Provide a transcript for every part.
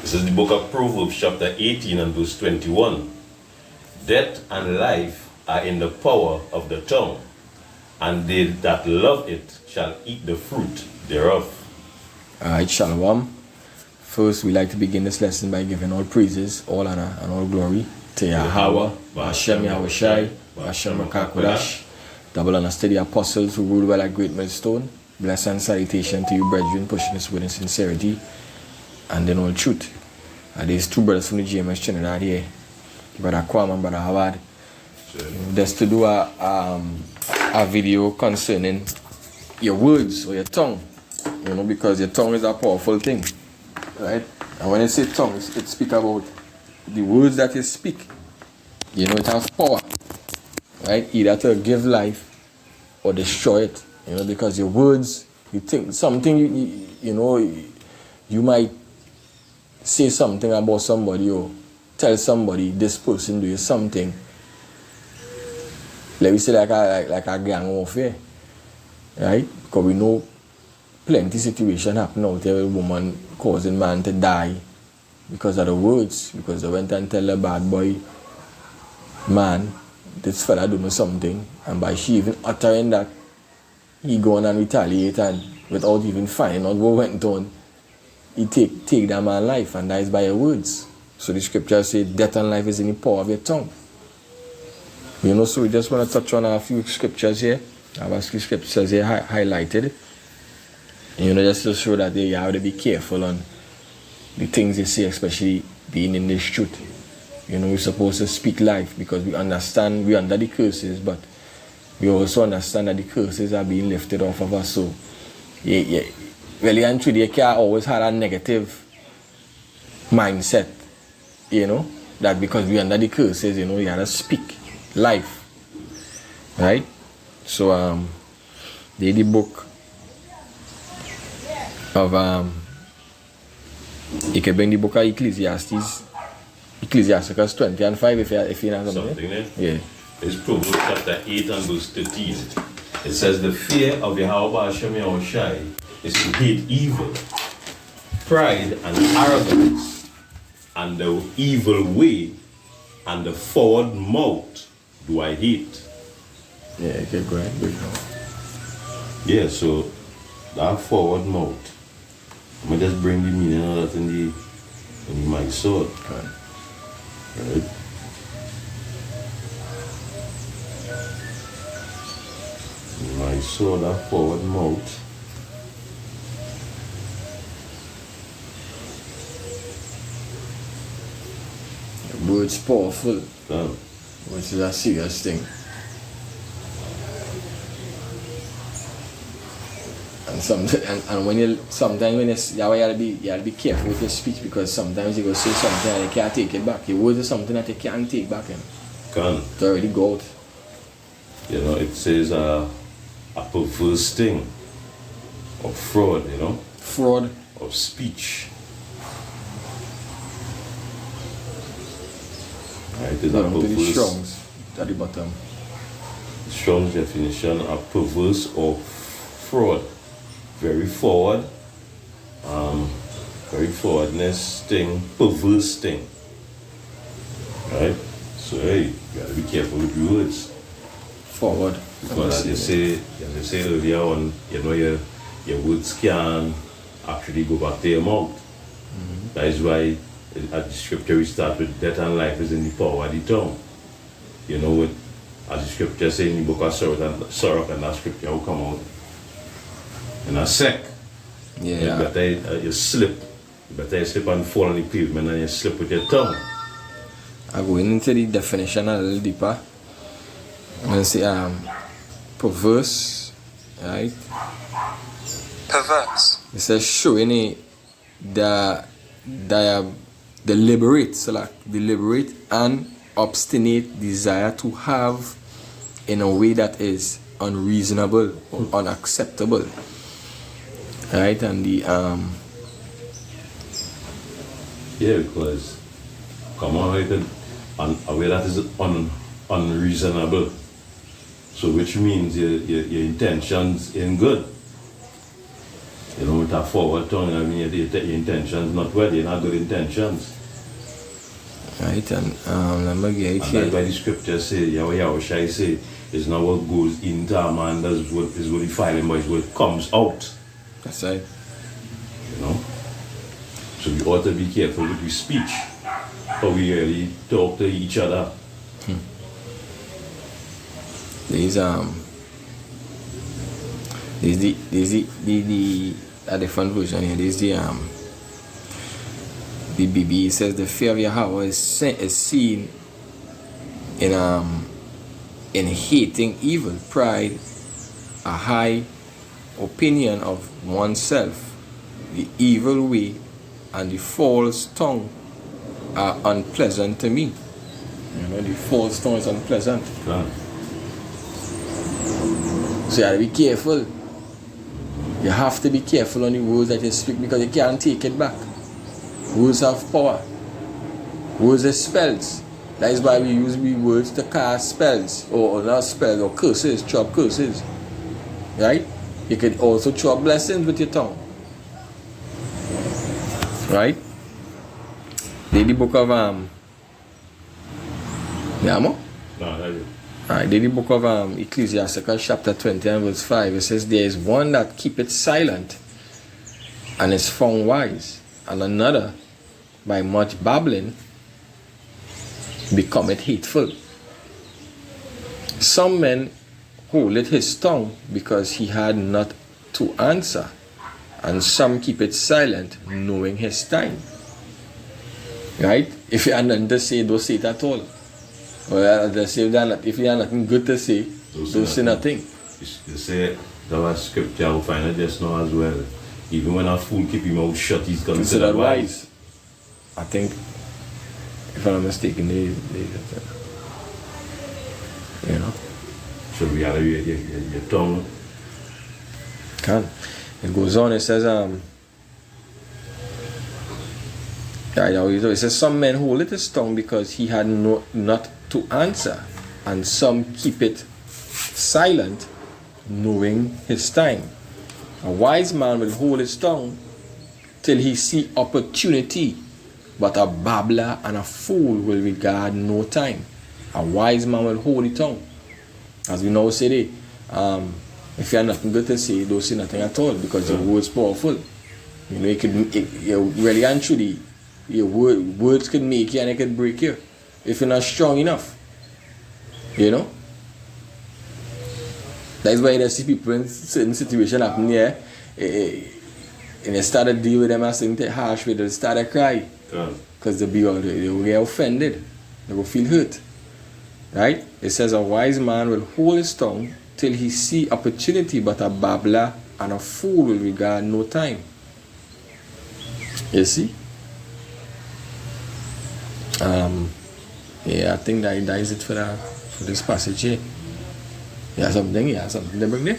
This is the book of Proverbs, chapter 18 and verse 21. Death and life are in the power of the tongue, and they that love it shall eat the fruit thereof. Alright, Shalom. First, we like to begin this lesson by giving all praises, all honor, and all glory to Yahweh, Hashem Yahushai, Hashem Rakakodash, double honor to the apostles who rule well at Great Millstone. Bless and salutation to you, brethren, pushing this word in sincerity and in all truth. There's two brothers from the GMS Trinidad here, Brother Kwam and Brother Howard. Just to do a video concerning your words or your tongue, because your tongue is a powerful thing, right? And when I say tongue, it speaks about the words that you speak. It has power, right? Either to give life or destroy it, because your words, you think something, you might say something about somebody or tell somebody this person do something. Let me say like a gang warfare, right? Because we know plenty situation happen out there with a woman causing man to die because of the words, because they went and tell a bad boy man this fella doing something, and by she even uttering that, he go on and retaliate, and without even finding out what went on, he take that man's life and dies by your words. So the scripture says death and life is in the power of your tongue. So we just want to touch on a few scriptures here. I have a few scriptures here highlighted. Just to show that you have to be careful on the things you say, especially being in this truth. We're supposed to speak life because we understand we're under the curses, but we also understand that the curses are being lifted off of us. So, really and truly, you can't always have a negative mindset, that because we're under the curses, you have to speak life, right? So, the book of, you can bring the book of Ecclesiastes 20 and 5 if you know something. Yeah. It's Proverbs chapter 8 and verse 13. It says, the fear of Yahweh Hashem Yahushai is to hate evil, pride and arrogance, and the evil way, and the forward mouth do I hate. Yeah, okay, go ahead. Yeah, so that forward mouth, I'm going to just bring the meaning of that in my sword. Okay. Right? My sword, that forward mouth. Words powerful, Damn. which is a serious thing. And sometimes when you have to be careful with your speech, because sometimes you go say something and you can't take it back. Your words is something that you can't take back. Can't. It's already go out. It says a perverse thing of fraud, Fraud. of speech. Right? It's a Down to the perverse. Strongs at the bottom. Strong's definition of perverse or fraud. Very forward, very forwardness thing, perverse thing. Right? So hey, you gotta be careful with your words. Forward. Because as you say earlier on, your words can actually go back to your mouth. Mm-hmm. That is why at the scripture we start with death and life is in the power of the tongue. As the scripture says in the book of Sirach, and that scripture will come out in a sec. Yeah. You slip. You better slip and fall on the pavement, and you slip with your tongue. I go into the definition a little deeper. I'm going to say perverse, right? Perverse. It says showing the deliberate and obstinate desire to have in a way that is unreasonable or unacceptable, right? And the because come on, a way that is unreasonable. So which means your intentions ain't good. You know, with a forward tongue, I mean, the intentions not well, they're not good intentions. Right, and let me get it And here. that's why the scripture say, Yahweh Shai say, it's not what goes into a man, that's what is what defiling, but it's what comes out. That's right. You know? So we ought to be careful with our speech, how we really talk to each other. There's the a different version here. There's the BB says the fear of Yahweh is seen in hating evil, pride, a high opinion of oneself, the evil way, and the false tongue are unpleasant to me. You know, the false tongue is unpleasant. Right. So you have to be careful. You have to be careful on the words that you speak because you can't take it back. Words have power. Words are spells. That is why we use the words to cast spells, or not spells, or curses, chop curses. Right? You can also chop blessings with your tongue. Right? Then the book of yeah, mo? No, that's it. Alright, then the book of Ecclesiastes chapter 20 and verse 5, it says, there is one that keepeth silent and is found wise, and another by much babbling becometh hateful. Some men holdeth his tongue because he had not to answer, and some keep it silent knowing his time. Right? If you have nothing to say, don't say it at all. Well, if you have nothing good to say, don't say nothing. You say that scripture, I'll find it just now as well. Even when a fool keep his mouth shut, he's considered wise. I think, if I'm not mistaken, they you know. So we have your tongue. Can. It goes on, it says, it says, some men hold it his tongue because he had not to answer, and some keep it silent, knowing his time. A wise man will hold his tongue till he see opportunity, but a babbler and a fool will regard no time. A wise man will hold his tongue. As we now say, if you have nothing good to say, don't say nothing at all, because your word's powerful. You know, really and truly, your words can make you and it can break you if you're not strong enough. You know? That's why you see people in certain situations happen here, and they start to deal with them as something harsh with, they start to cry. Because they will get offended. They will feel hurt. Right? It says a wise man will hold his tongue till he see opportunity, but a babbler and a fool will regard no time. You see? Yeah, I think that is it for this passage here. Yeah, something to bring there.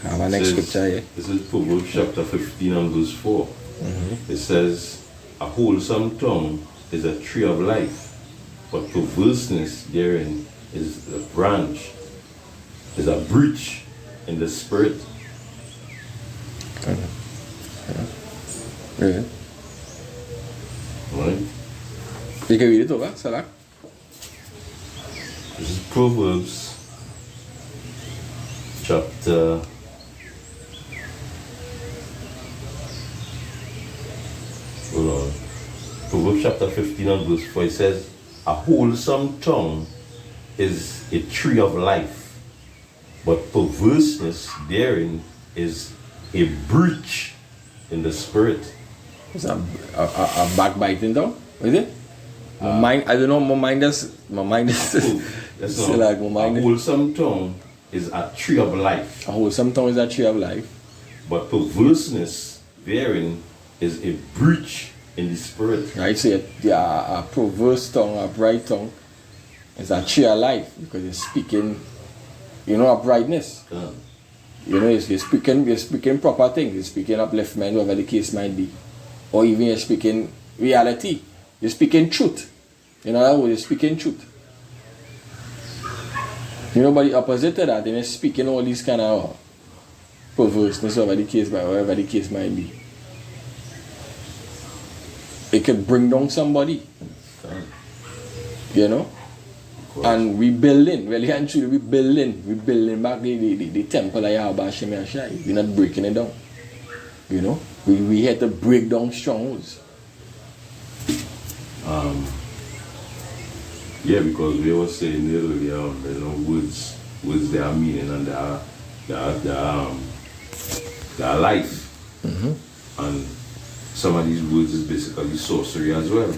I have a next scripture here. This is Proverbs chapter 15 and verse 4. It says, a wholesome tongue is a tree of life, but perverseness therein is a branch, is a breach in the spirit. Yeah. Right? You can read it over, Salah. This is Proverbs chapter 15 and verse 4. It says, a wholesome tongue is a tree of life, but perverseness therein is a breach in the spirit. It's a backbiting though, is it? My mind, I don't know, my mind is That's still not, like my mind a is, wholesome tongue is a tree of life, a wholesome tongue is a tree of life. but perverseness therein is a breach in the spirit. Right, so a perverse tongue, a bright tongue is a tree of life because you're speaking, you know, uprightness. You know, you're speaking proper things, you're speaking upliftment, whatever the case might be. Or even you're speaking reality. You're speaking truth. In other words, you're speaking truth. You know, but the opposite of that, then you're speaking all these kind of perverseness, whatever the case might be. It could bring down somebody. You know? And we building, really and truly, we building back the temple of Yahweh Hashem Yashai. We're not breaking it down. You know? We had to break down strongholds. Yeah, because we were saying earlier, words their meaning and their life. And some of these words is basically sorcery as well.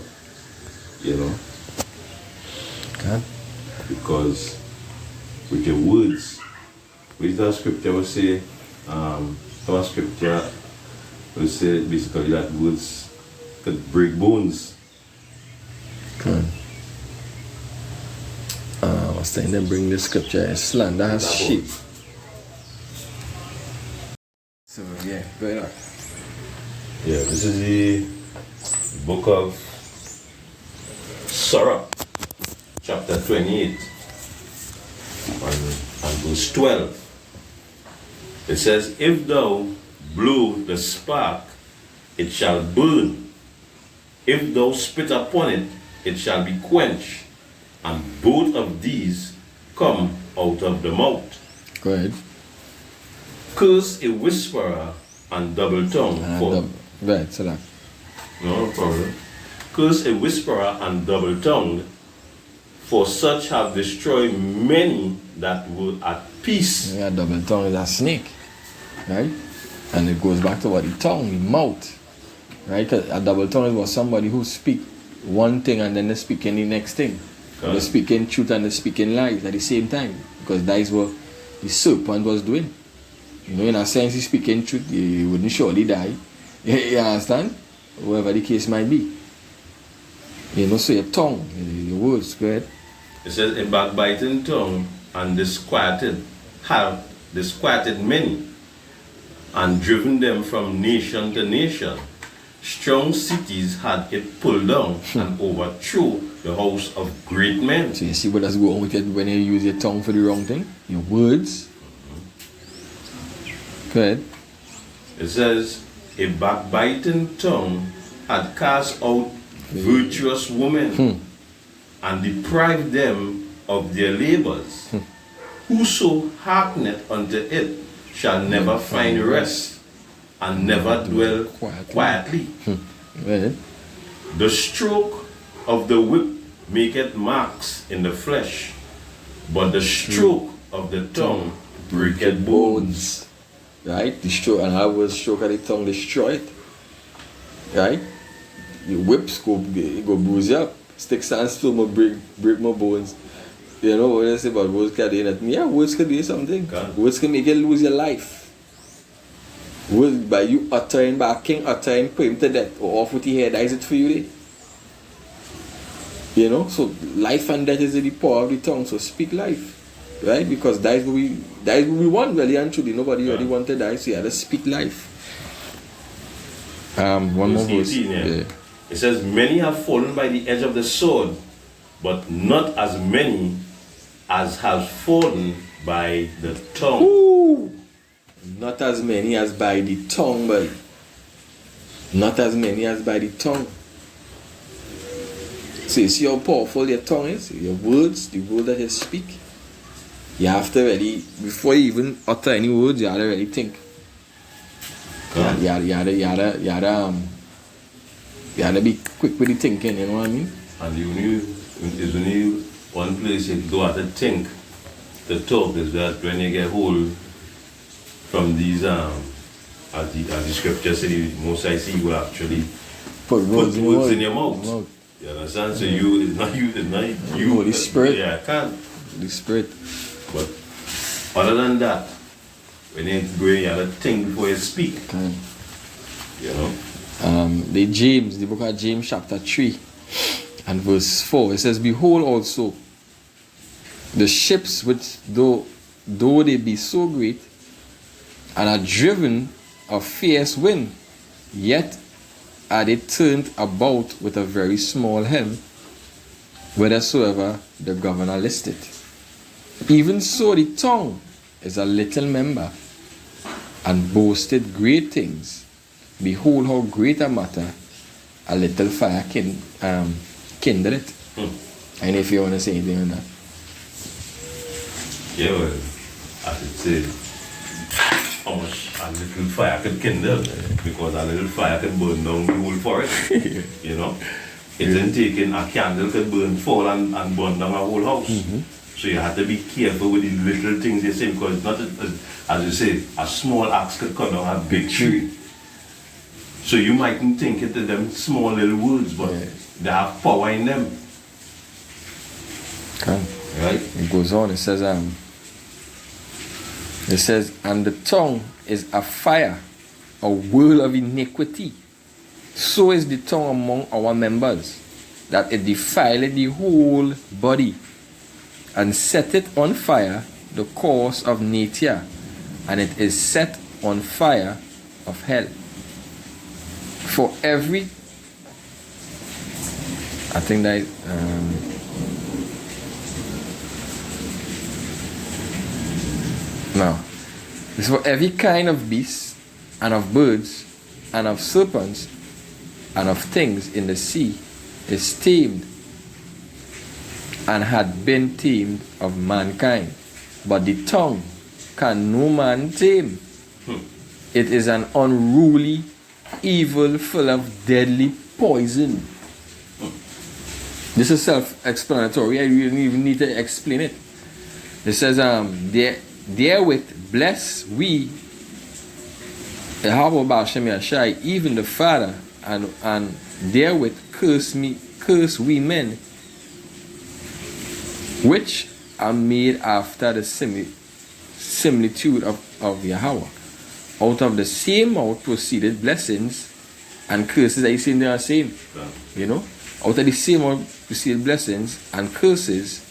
You know? Okay. Because with your words, with the scripture will say, our scripture will say basically that words could break bones. Okay. I was saying they bring the scripture slander has sheep. So yeah, go ahead. Yeah, this is the book of Sirach, chapter 28, and verse 12. It says, if thou blow the spark, it shall burn. If thou spit upon it, it shall be quenched. And both of these come out of the mouth. Go ahead. Curse a whisperer and double tongue. Right, so that. No problem. Curse a whisperer and double tongued, for such have destroyed many that were at peace. Yeah, double tongue is a snake, right? And it goes back to what the tongue, the mouth, right? Because a double tongue was somebody who speak one thing and then they speak in the next thing. They speaking truth and they speaking lies at the same time, because that is what the serpent was doing. You know, in a sense, he's speaking truth, he wouldn't surely die. You understand? Whatever the case might be. You know, so your tongue, your words, go ahead. It says, a backbiting tongue and disquieted many, and driven them from nation to nation. Strong cities had it pulled down and overthrew the house of great men. So you see what that's going on with it when you use your tongue for the wrong thing? Your words. Go ahead. It says, a backbiting tongue had cast out virtuous women and deprived them of their labors. Whoso hearkeneth unto it shall never find rest and never dwell quietly. Right. The stroke of the whip maketh marks in the flesh, but the stroke of the tongue breaketh bones. Right? The stroke, and how was stroke of the tongue destroy it? Right? The whips go bruise you up. Sticks and stone will break my bones. You know what I say about words can do nothing? Yeah, words can do something. Words can make you lose your life. Words by you uttering, by a king uttering, put him to death or off with your head, is it for you there? You know, so life and death is in the power of the tongue, so speak life. Right? Because that is what we want, really and truly. Nobody really want to die, so you have to speak life. One more verse. Yeah. It says, many have fallen by the edge of the sword, but not as many as have fallen by the tongue. Ooh. Not as many as by the tongue, but not as many as by the tongue. So you see how powerful your tongue is, your words, the word that you speak. You have to really, before you even utter any words, you have to really think. You have to be quick with the thinking, you know what I mean? And there's only one place you go have to think, to talk, is that when you get hold from these, as the scripture says, most I see you actually put words in your mouth. You understand? So it's not you. Holy Spirit. Yeah, I can't. Holy Spirit. But other than that, when you go, you have to think before you speak. Okay. You know? The book of James chapter 3 and verse 4, it says, behold also, the ships which though they be so great, and are driven of fierce wind, yet are they turned about with a very small helm, whithersoever the governor listeth. Even so the tongue is a little member, and boasted great things. Behold, how great a matter a little fire kindled it. And if you want to say anything on that. Yeah, well, I should say how much a little fire can kindle, because a little fire can burn down the whole forest. You know, it isn't taking a candle can burn fall and burn down a whole house. So you have to be careful with the little things they say, because not as you say, a small axe could cut down a big tree. So you mightn't think it to them small little words, but they have power in them. Right? It goes on, it says, and the tongue is a fire, a whirl of iniquity. So is the tongue among our members, that it defileth the whole body, and setteth on fire the course of nature, and it is set on fire of hell. For every, I think that now, it's for every kind of beast, and of birds, and of serpents, and of things in the sea is tamed, and had been tamed of mankind. But the tongue can no man tame. It is an unruly evil full of deadly poison. This is self-explanatory. I don't even need to explain it. It says, therewith bless we Yahweh Ba'ashem Yashai, even the Father, and therewith curse we men, which are made after the similitude of Yahweh. Out of the same mouth proceeded blessings and curses. Are you saying they are the same? Yeah. You know? Out of the same mouth proceeded blessings and curses,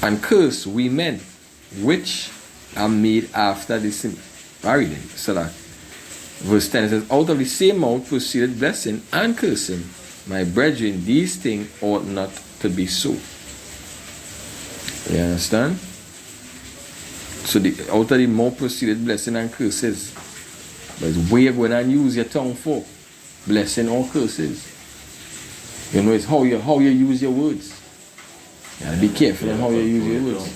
and curse we men, which are made after the same. So that verse 10 says, out of the same mouth proceeded blessing and cursing. My brethren, these things ought not to be so. You understand? So out of the mouth proceeded blessing and curses. But it's where you're going to use your tongue for. Blessing or curses. You know, it's how you use your words. You gotta be careful on how you use your words.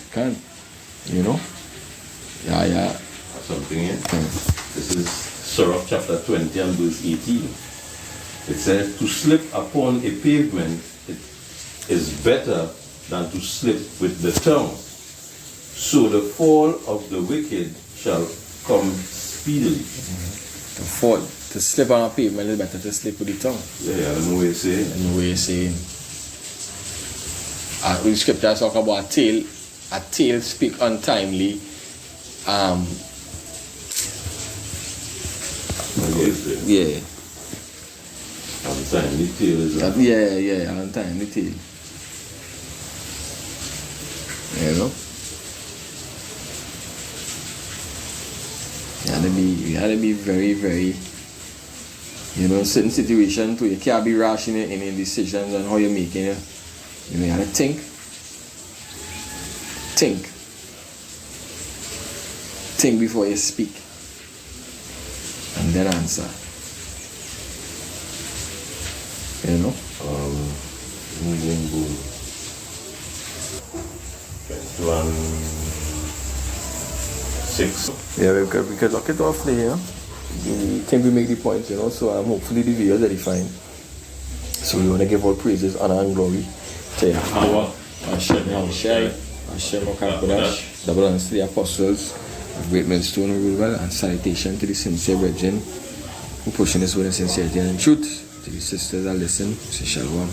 You know? Yeah. Something here. This is Sirach chapter 20 and verse 18. It says, to slip upon a pavement is better than to slip with the tongue. So the fall of the wicked shall come speedily. To slip on a pavement is better to slip with the tongue. Yeah, I know what you're saying. I know what you're saying. The scriptures talk about a tail speak untimely. Yeah. Untimely tail is that? Yeah, untimely tail. You know? You had to be very, very, you know, certain situations too. You can't be rash in decisions and how you're making it. You know, you have to think. Think before you speak. And then answer. You know? Moving 6. Yeah, we could lock it off there, you know? I think we make the point, you know, so hopefully the video is edifying. So we want to give all praises, honor and glory to Yahweh, Hashem Yahushai, Hashem Okakodash, double honors to the apostles of Great Millstone Rural, and salutation to the sincere brethren who pushing this word in sincerity and in truth. To the sisters that listen, say shalom.